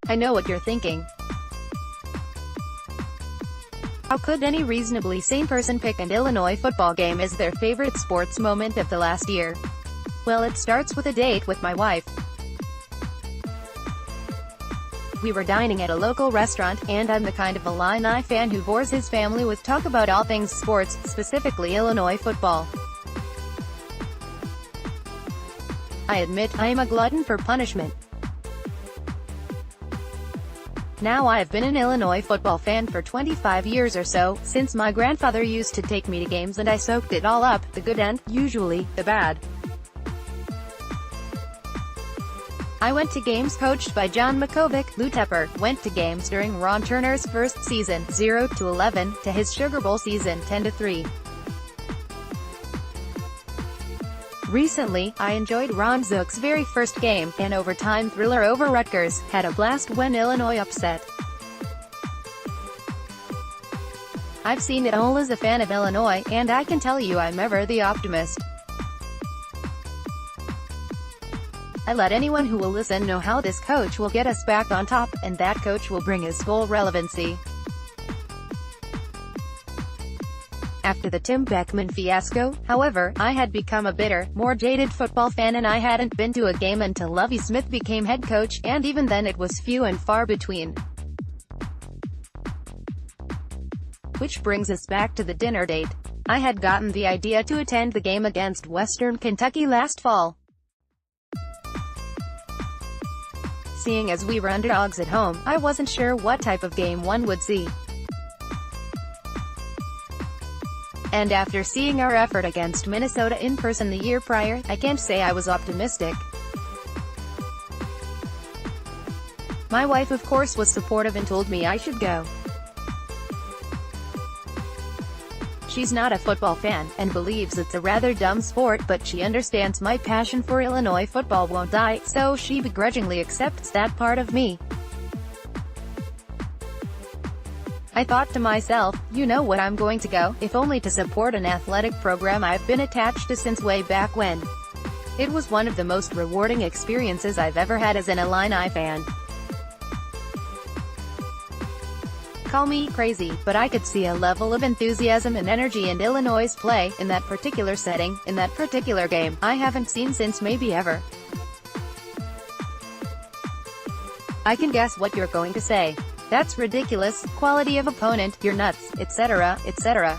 I know what you're thinking. How could any reasonably sane person pick an Illinois football game as their favorite sports moment of the last year? Well, it starts with a date with my wife. We were dining at a local restaurant, and I'm the kind of Illini fan who bores his family with talk about all things sports, specifically Illinois football. I admit, I am a glutton for punishment. Now I've been an Illinois football fan for 25 years or so, since my grandfather used to take me to games and I soaked it all up, the good and, usually, the bad. I went to games coached by John Makovic, Lou Tepper, went to games during Ron Turner's first season, 0-11, to his Sugar Bowl season, 10-3. Recently, I enjoyed Ron Zook's very first game, an overtime thriller over Rutgers, had a blast when Illinois upset. I've seen it all as a fan of Illinois, and I can tell you I'm ever the optimist. I let anyone who will listen know how this coach will get us back on top, and that coach will bring his full relevancy. After the Tim Beckman fiasco, however, I had become a bitter, more jaded football fan and I hadn't been to a game until Lovie Smith became head coach, and even then it was few and far between. Which brings us back to the dinner date. I had gotten the idea to attend the game against Western Kentucky last fall. Seeing as we were underdogs at home, I wasn't sure what type of game one would see. And after seeing our effort against Minnesota in person the year prior, I can't say I was optimistic. My wife of course was supportive and told me I should go. She's not a football fan, and believes it's a rather dumb sport, but she understands my passion for Illinois football won't die, so she begrudgingly accepts that part of me. I thought to myself, you know what, I'm going to go, if only to support an athletic program I've been attached to since way back when. It was one of the most rewarding experiences I've ever had as an Illini fan. Call me crazy, but I could see a level of enthusiasm and energy in Illinois' play, in that particular setting, in that particular game, I haven't seen since maybe ever. I can guess what you're going to say. That's ridiculous, quality of opponent, you're nuts, etc., etc.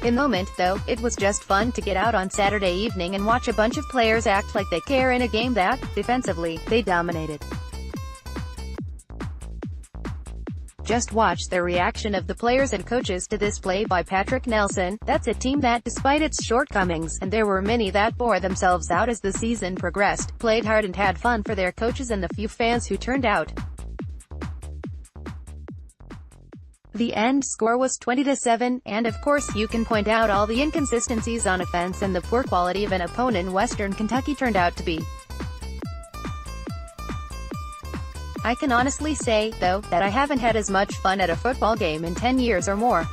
In the moment, though, it was just fun to get out on Saturday evening and watch a bunch of players act like they care in a game that, defensively, they dominated. Just watch the reaction of the players and coaches to this play by Patrick Nelson. That's a team that, despite its shortcomings, and there were many that bore themselves out as the season progressed, played hard and had fun for their coaches and the few fans who turned out. The end score was 20-7, and of course you can point out all the inconsistencies on offense and the poor quality of an opponent Western Kentucky turned out to be. I can honestly say, though, that I haven't had as much fun at a football game in 10 years or more.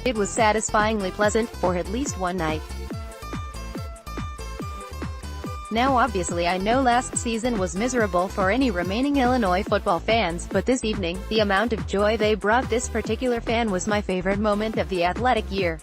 It was satisfyingly pleasant, for at least one night. Now obviously I know last season was miserable for any remaining Illinois football fans, but this evening, the amount of joy they brought this particular fan was my favorite moment of the athletic year.